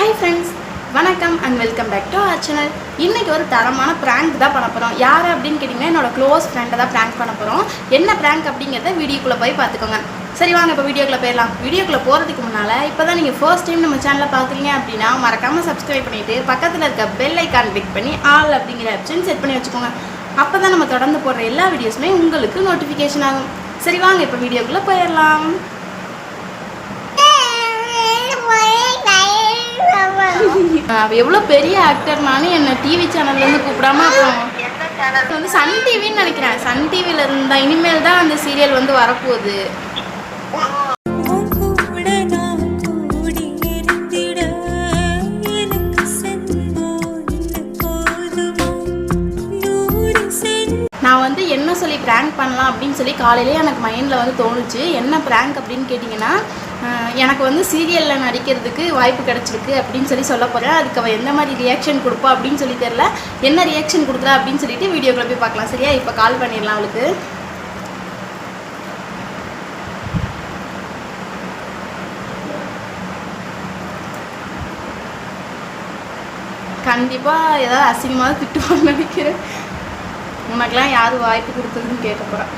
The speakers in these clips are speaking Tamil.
ஹாய் ஃப்ரெண்ட்ஸ், வணக்கம் and welcome back to our channel. இன்றைக்கி ஒரு தரமான ப்ராங்க் தான் பண்ண போகிறோம். யார் அப்படின்னு கேட்டிங்கன்னா என்னோடய க்ளோஸ் ஃப்ரெண்டை தான் ப்ராங்க் பண்ண போகிறோம். என்ன ப்ராங்க் அப்படிங்கிறத வீடியோக்குள்ளே போய் பார்த்துக்கோங்க. சரி வாங்க இப்போ வீடியோக்குள்ளே போயிடலாம். வீடியோக்குள்ளே போகிறதுக்கு முன்னால் இப்போ தான் நீங்கள் ஃபர்ஸ்ட் டைம் நம்ம சேனலை பார்க்குறீங்க அப்படின்னா மறக்காமல் சப்ஸ்கிரைப் பண்ணிவிட்டு பக்கத்தில் இருக்க பெல் ஐக்கான் கிளிக் பண்ணி ஆல் அப்படிங்கிற ஆப்ஷன் செட் பண்ணி வச்சுக்கோங்க. அப்போ தான் நம்ம தொடர்ந்து போடுற எல்லா வீடியோஸுமே உங்களுக்கு நோட்டிஃபிகேஷன் ஆகும். சரி வாங்க இப்போ வீடியோக்குள்ளே போயிடலாம். அவ எவ்வளோ பெரிய ஆக்டர்னாலும் என்ன டிவி சேனல்லேருந்து கூப்பிடாம அப்புறம் வந்து சன் டிவின்னு நினைக்கிறேன். சன் டிவியில் இருந்தால் இனிமேல் தான் அந்த சீரியல் வந்து வரப்போகுது. நான் வந்து என்ன சொல்லி ப்ராங்க் பண்ணலாம் அப்படின்னு சொல்லி காலையிலேயே எனக்கு மைண்டில் வந்து தோணுச்சு. என்ன ப்ராங்க் அப்படின்னு கேட்டிங்கன்னா, எனக்கு வந்து சீரியலில் நடிக்கிறதுக்கு வாய்ப்பு கிடச்சிருக்கு அப்படின்னு சொல்ல போகிறேன். அதுக்கு அவள் எந்த மாதிரி ரியாக்ஷன் கொடுப்பா அப்படின்னு சொல்லி தெரில. என்ன ரியாக்ஷன் கொடுக்குறா அப்படின்னு சொல்லிட்டு வீடியோக்குள்ள போய் பார்க்கலாம். சரியா, இப்போ கால் பண்ணிடலாம் அவளுக்கு. கண்டிப்பாக ஏதாவது அசிங்கமாக திட்டுவான்னு நினைக்கிறேன். உனக்கெல்லாம் யார் வாய்ப்பு கொடுத்ததுன்னு கேட்க போகிறேன்.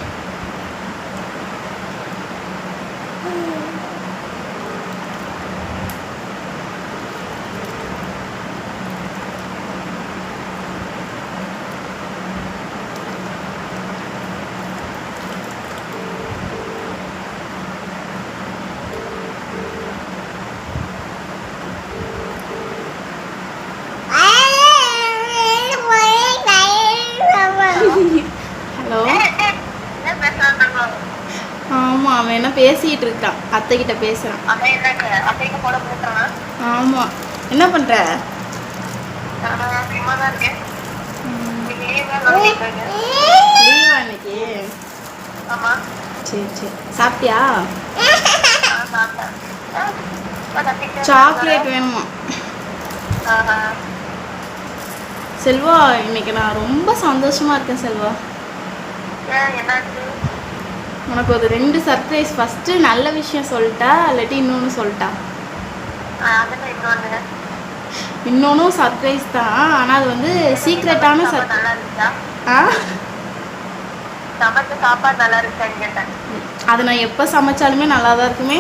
ஹலோ, ஆமாம் அவன் என்ன பேசிகிட்டு இருக்கான், அத்தைக்கிட்ட பேசுகிறான். ஆமாம், என்ன பண்ணுற? லீவா இன்னைக்கு? சரி சரி, சாப்பிட்டியா? சாக்லேட் வேணுமா? செல்வா, இன்னைக்கு நான் ரொம்ப சந்தோஷமா இருக்கேன் செல்வா. உனக்கு ஒரு 2 சர்ப்ரைஸ். ஃபர்ஸ்ட் நல்ல விஷயம் சொல்லிட்டா இல்லாட்டி இன்னொன்று சொல்லிட்டா? இன்னொன்னும் சர்ப்ரைஸ் தான், ஆனால் அது வந்து சீக்ரெட்டான சாப்பாடு நல்லா இருக்கான்னு கேட்டேன். அது நான் எப்போ சமைச்சாலுமே நல்லா தான் இருக்குமே.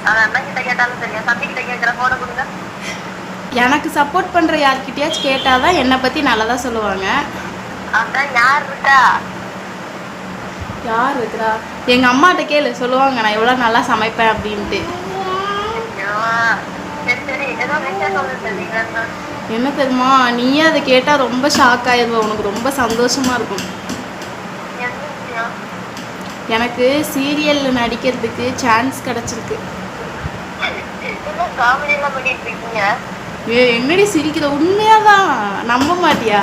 அண்ணா கிட்ட கேட்டாலும் தெரியும், தம்பி கிட்ட கேட்குற போட கொடுங்க. எனக்கு சப்போர்ட் பண்ணுற யார்கிட்டயாச்சும் கேட்டால் தான் என்னை பற்றி நல்லதா சொல்லுவாங்க. அதான் யார் இருக்கா? யார் இருக்கிறா? எங்கள் அம்மாட்ட கேளு, சொல்லுவாங்க நான் எவ்வளோ நல்லா சமைப்பேன் அப்படின்ட்டு. என்ன தெரியுமா, நீயே அதை கேட்டால் ரொம்ப ஷாக் ஆயிடுவ. உனக்கு ரொம்ப சந்தோஷமா இருக்கும். எனக்கு சீரியலில் நடிக்கிறதுக்கு சான்ஸ் கிடச்சிருக்கு. என்னடி சிரிக்கிற? உண்மையாதான், நம்ப மாட்டியா?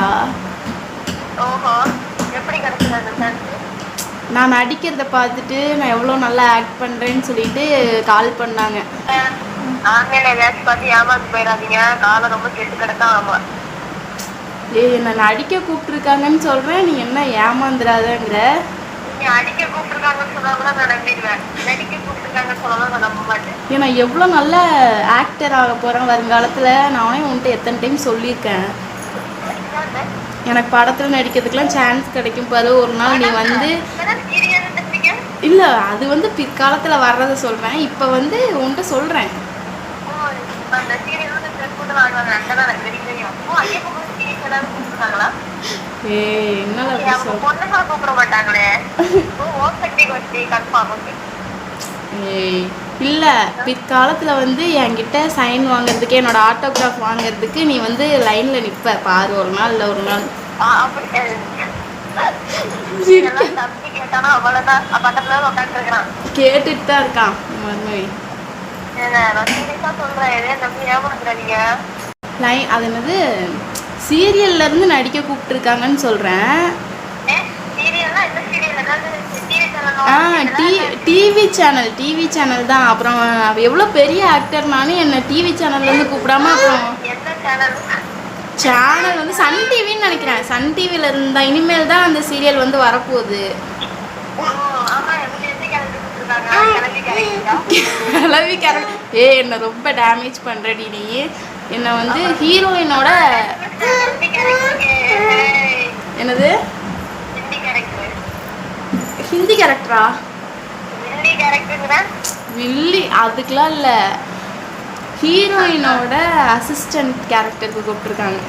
நான் நடிக்கிறத பார்த்துட்டு நான் எவ்வளோ நல்லா ஆக்ட் பண்ணுறேன்னு சொல்லிட்டு கால் பண்ணாங்க. என்னை நடிக்க கூப்பிட்டுருக்காங்கன்னு சொல்கிறேன், நீ என்ன ஏமாந்துடாதங்கிற? ஏன்னா எவ்வளோ நல்ல ஆக்டர் ஆக போகிறேன் வருங்காலத்தில். நானே உன்கிட்ட எத்தனை டைம் சொல்லியிருக்கேன், எனக்கு படத்தில் நடிக்கிறதுக்கெலாம் சான்ஸ் கிடைக்கும் பாரு ஒரு நாள். நீ வந்து இல்லை, அது வந்து பிற்காலத்தில் வர்றதை சொல்கிறேன். இப்போ வந்து உன்கிட்ட சொல்கிறேன். இல்லை, பிற்காலத்தில் வந்து என்கிட்ட சைன் வாங்குறதுக்கு, என்னோட ஆட்டோகிராஃப் வாங்குறதுக்கு நீ வந்து லைனில் நிற்ப பாரு ஒரு நாள் இல்லை ஒரு நாள். கேட்டுட்டு தான் இருக்கான் மருமகி. அது என்னது, சீரியல்ல இருந்து நடிக்க கூப்பிட்டுருக்காங்கன்னு சொல்கிறேன். டிவி சேனல் தான். அப்புறம் எவ்வளோ பெரிய ஆக்டர்னாலும் என்ன டிவி சேனல்லேருந்து கூப்பிடாம அப்புறம் சேனல் வந்து சன் டிவின்னு நினைக்கிறேன். சன் டிவியில் இருந்தால் இனிமேல் தான் அந்த சீரியல் வந்து வரப்போகுது. இருக்காங்க கிளம்பி கிடைக்குதா கிளவி கேரக்டர் என்னை ரொம்ப டேமேஜ் பண்ணுறடி நீ. என்னை வந்து ஹீரோயினோட என்னது ஹிந்தி கேரக்டரா வில்லி அதுக்கெலாம் இல்லை, ஹீரோயினோட அசிஸ்டன்ட் கேரக்டருக்கு கூப்பிட்டுருக்காங்க.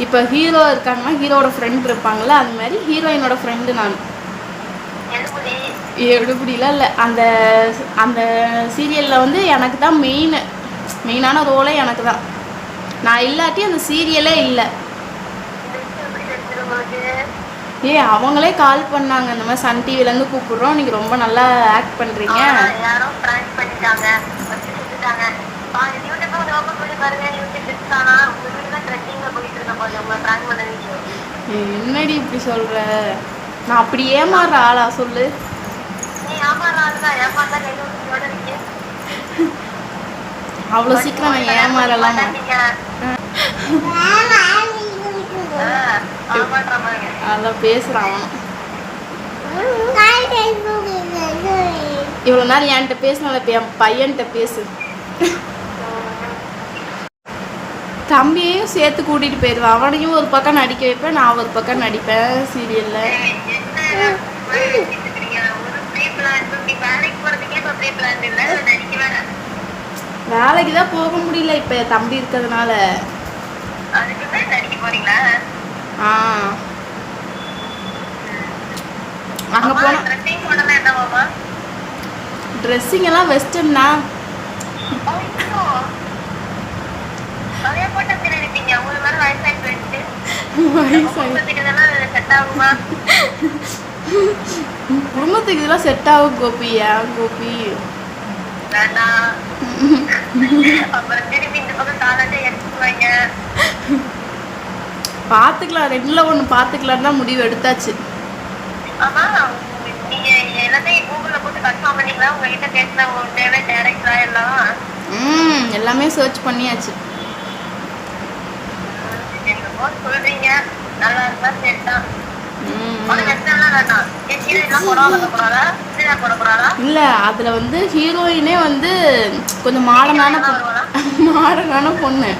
இப்போ ஹீரோ இருக்காங்கன்னா ஹீரோட ஃப்ரெண்ட் இருப்பாங்கள்ல, அது மாதிரி ஹீரோயினோட ஃப்ரெண்டு நான். எடுபடிலாம் இல்லை, அந்த அந்த சீரியலில் வந்து எனக்கு தான் மெயினான ரோலே எனக்கு தான். நான் இல்லாட்டி அந்த சீரியலே இல்லை. அவங்களே கால் பண்ணாங்க, இந்த மாதிரி சன் டிவிலேருந்து கூப்பிடுறோம், நீங்கள் ரொம்ப நல்லா ஆக்ட் பண்ணுறீங்க. என்னடி இப்படி சொல்கிற? நான் அப்படி ஏமாறுற ஆளா சொல்லு? அவ்வளோ சீக்கிரம் நான் ஏமாறலாமா? அதான் பேசுகிறான் இவ்வளோ நேரம் என்கிட்ட பேசினால, இப்போ என் பையன்கிட்ட பேசு. தம்பியையும் சேர்த்து கூட்டிகிட்டு போயிடுவேன், அவனையும் ஒரு பக்கம் நடிக்க வைப்பேன், நான் ஒரு பக்கம் நடிப்பேன் சீரியலில். வேலைக்கு தான் போக முடியல இப்போ தம்பி இருக்கிறதுனால. அங்கே போனா ட்ரெஸ்ஸிங் எல்லாம் வெஸ்டர்னா. குடும்பத்துக்கு இதெல்லாம் செட் ஆகும் கோபி. ஏன் கோபி? பார்த்துக்கலாம், ரெண்டுல ஒன்று பார்த்துக்கலாம் தான் முடிவு எடுத்தாச்சு. எல்லாமே சர்ச் பண்ணியாச்சு. இல்ல அதுல வந்து ஹீரோயினே வந்து கொஞ்சம் மாடர்னான பொண்ணு,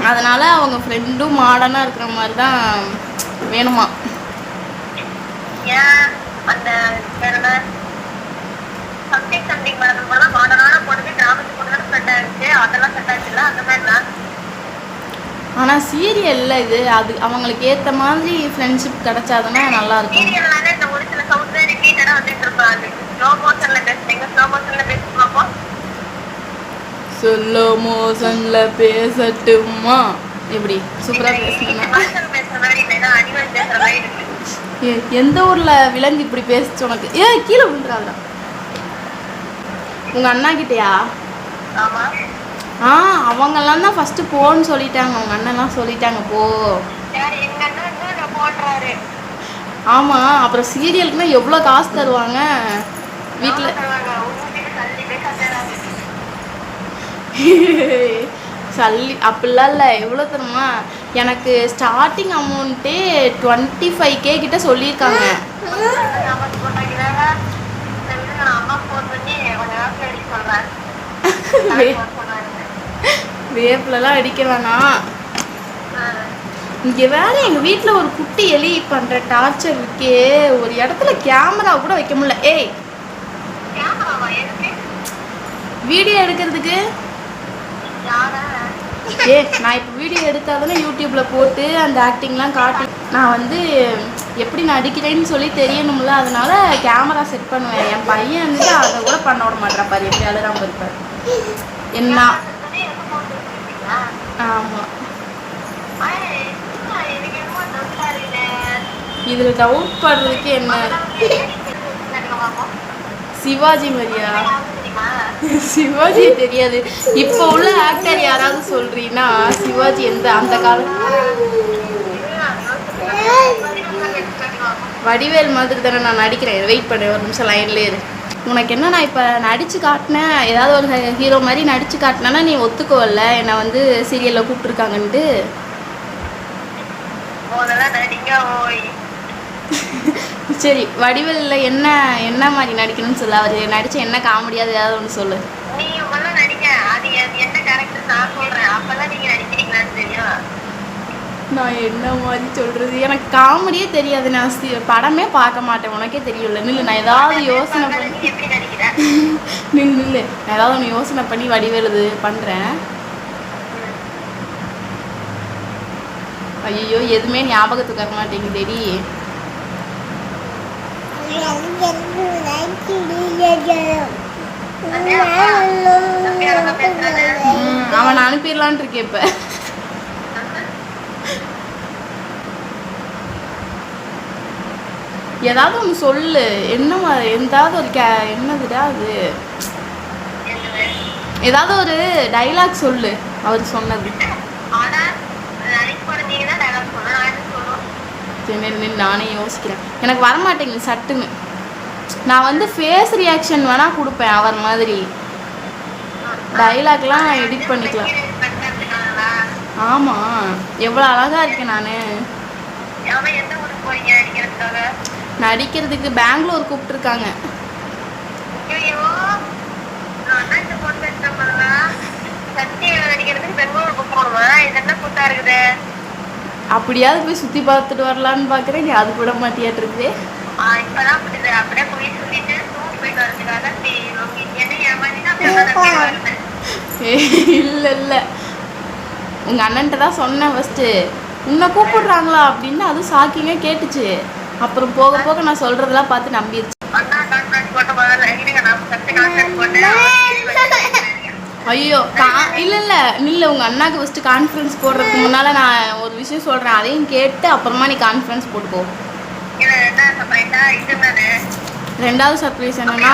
அதனால அவங்க ஃப்ரெண்டும் மாடர்னா இருக்கிற மாதிரி தான் வேணுமா. ஆனால் சீரியல்ல இது அது அவங்களுக்கு ஏற்ற மாதிரி ஃப்ரெண்ட்ஷிப் கிடைச்சாதுன்னா நல்லா இருக்கும். ஸ்லோ மோஷன்ல பேசட்டுமா? எப்படி சூப்பரா பேசுனா? எந்த ஊர்ல விலங்கு இப்படி பேசுச்சு உனக்கு? கீழே விழுந்துடாதா? உங்க அண்ணா கிட்டயா? அவங்கெல்லாம் தான் ஃபர்ஸ்ட் போன்னு சொல்லிட்டாங்க, உங்க அண்ணெல்லாம் சொல்லிட்டாங்க போ. ஆமா, அப்புறம் சீரியலுக்குன்னா எவ்வளோ காசு தருவாங்க வீட்டில்? சல்லி அப்படிலாம் இல்லை, எவ்வளோ தருமா? எனக்கு ஸ்டார்டிங் அமௌண்ட்டே 25K கிட்ட சொல்லியிருக்காங்க. வேப்பிலலாம் அடிக்க வேணாம். இங்கே வேற எங்கள் வீட்டில் ஒரு குட்டி எலி பண்ணுற டார்ச்சர் இருக்கே, ஒரு இடத்துல கேமரா கூட வைக்க முடியல. வீடியோ எடுக்கிறதுக்கு நான் இப்போ வீடியோ எடுத்தாதானே யூடியூப்பில் போட்டு அந்த ஆக்டிங்லாம் காட்டி நான் வந்து எப்படி நடிக்கிறேன்னு சொல்லி தெரியணும்ல, அதனால கேமரா செட் பண்ணுவேன். என் பையன் வந்துட்டு அதை கூட பண்ண விட மாட்டேன் பாரு, எப்படி அழுறாம இருப்பார் என்ன. ஆமாம், இதில் டவுட் படுறதுக்கு என்ன? சிவாஜி மாதிரியா? சிவாஜி தெரியாது. இப்போ உள்ள ஆக்டர் யாராவது சொல்றீங்கன்னா சிவாஜி எந்த அந்த காலம் வடிவேல் மாதிரி தானே நான் நடிக்கிறேன். வெயிட் பண்ண ஒரு நிமிஷம் லைன்லேயே இரு. உனக்கு என்ன, நான் இப்போ நடித்து காட்டினேன், ஏதாவது ஒரு ஹீரோ மாதிரி நடித்து காட்டினேன்னா நீ ஒத்துக்கோவல்ல என்னை வந்து சீரியலில் கூப்பிட்ருக்காங்கன்ட்டு? முதல்ல நடிங்க ஓய். சரி வடிவேல்ல என்ன என்ன மாதிரி நடிக்கணும்னு சொல்லு. அவர் நடிச்ச என்ன காமெடியாவது ஏதாவது ஒன்று சொல்லு. நீங்க முதல்ல நடிங்க. அது என்ன கேரக்டர் நான் சொல்றேன். அப்பதான் நீங்க நடிக்கிறீங்களான்னு தெரியும். நான் என்ன மாதிரி சொல்றது, எனக்கு காமெடியே தெரியாது. நான் படமே பார்க்க மாட்டேன், உனக்கே தெரியல. நில்லு, நான் ஏதாவது யோசனை பண்ணி நீ எப்படி நடிக்கிற? நில்லு நான் ஏதாவது ஒன்று யோசனை பண்ணி வடிவேலுது பண்ணுறேன். ஐயோ எதுவுமே ஞாபகத்துக்கு வர மாட்டேங்குதேடி. அவன் அனுப்பிடலான் இருக்கேன் இப்ப. ஏதாவது ஒன்று சொல்லு. என்ன எந்தாவது ஒரு என்னதுடா அது, ஏதாவது ஒரு டைலாக் சொல்லு அவர் சொன்னது. நானே யோசிக்கிறேன், எனக்கு வரமாட்டேங்குது சட்டுன்னு. நான் வந்து ஃபேஸ் ரியாக்ஷன் வேணா கொடுப்பேன் அவர் மாதிரி. டைலாக்லாம் எடிட் பண்ணிக்கலாம். ஆமாம், எவ்வளோ அழகா இருக்கேன் நான். நடிக்கிறதுக்கு பெங்களூர் கூப்பிட்டுருக்காங்க. அப்படியாவது போய் சுற்றி பார்த்துட்டு வரலான்னு பார்க்குறேன். நீ அது கூட மாட்டியாட்டு இருக்குது. இல்லை இல்லை, உங்கள் அண்ணன்ட்ட தான் சொன்னேன் ஃபஸ்ட்டு. உன்னை கூப்பிடுறாங்களா அப்படின்னு. அதுவும் ஷாக்கிங்காக கேட்டுச்சு. அப்புறம் போக போக நான் சொல்கிறதெல்லாம் பார்த்து நம்பிடுச்சு. ஐயோ இல்லை இல்லை நில்ல, உங்கள் அண்ணாக்கு ஃபஸ்ட்டு கான்ஃபரன்ஸ் போடுறதுக்கு முன்னால் நான் ஒரு விஷயம் சொல்கிறேன். அதையும் கேட்டு அப்புறமா நீ கான்ஃபரன்ஸ் போட்டுக்கோ. ரெண்டாவது சர்ப்ரைஸ் என்னன்னா,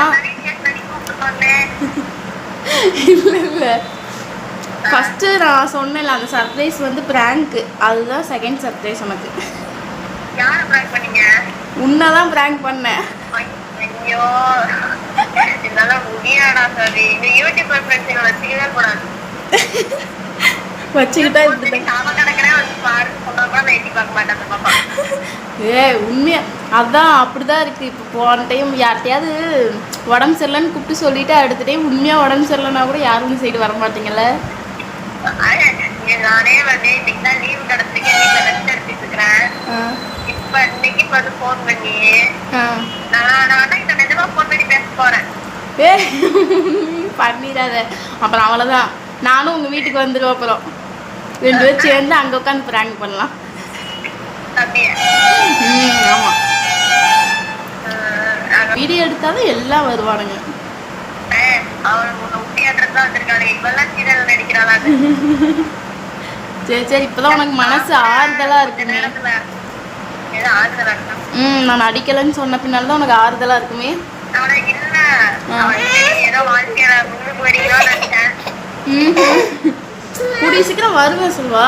இல்லை இல்லை ஃபஸ்ட்டு நான் சொன்னேன்ல அந்த சர்ப்ரைஸ் வந்து ப்ராங்க்கு. அதுதான் செகண்ட் சர்ப்ரைஸ் உனக்கு. உன்னை தான் ப்ராங்க் பண்ணேன். ஐயோ என்னால முடியாடா சாரி. இந்த யூடியூப் ஃப்ரெண்ட்ஸ் வச்சுக்கவே கூடாது. வச்சுக்கிட்டா உண்மையா அதான் அப்படிதான் இருக்கு. இப்போ போன டைம் யார்கிட்டயாவது உடம்பு சரியில்லைன்னு கூப்பிட்டு சொல்லிட்டு அடுத்த டைம் உண்மையா உடம்பு சரியில்லைன்னா கூட யாரும் சைடு வர மாட்டீங்கல்ல. நானே வந்து இன்னைக்கு தான் லீவ் கிடைச்சிருக்கேன். வீட்டுல ரெஸ்ட் எடுத்துட்டு இருக்கிறேன். இப்ப இன்னைக்கு வந்து போன் பண்ணி நான் இந்த நிஜமா போன் பண்ணி பேச போறேன். பண்ணிடாத, அப்புறம் அவ்வளோதான். நானும் உங்க வீட்டுக்கு வந்துடுவோம். அப்புறம் 2 பேரும் சேர்ந்து அங்கே உட்காந்து ப்ராங்க் பண்ணலாம். ஆமாம், வீடியோ எடுத்தாலும் எல்லாம் வருவானுங்க. சரி சரி, இப்போதான் உனக்கு மனசு ஆறுதலாக இருக்குமே. நான் அடிக்கலைன்னு சொன்ன பின்னால தான் உனக்கு ஆறுதலாக இருக்குமே. கூடிய சீக்கிரம் வருவேன் சொல்வா.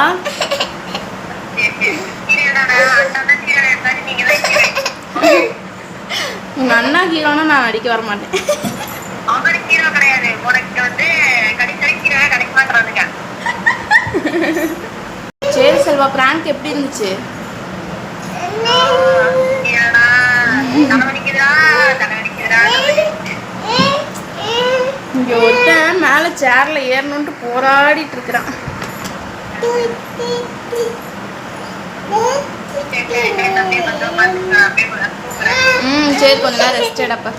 உங்க அண்ணா ஹீரோனா நான் நடிக்க வர மாட்டேன். சரி செல்வா, பிராங்க் எப்படி இருந்துச்சு? இங்க ஒருத்தன் மேல சேர்ல ஏறணும்ட்டு போராடிட்டு இருக்கிறான். சரி கொஞ்ச நேரம் ரெஸ்ட் எடுப்ப.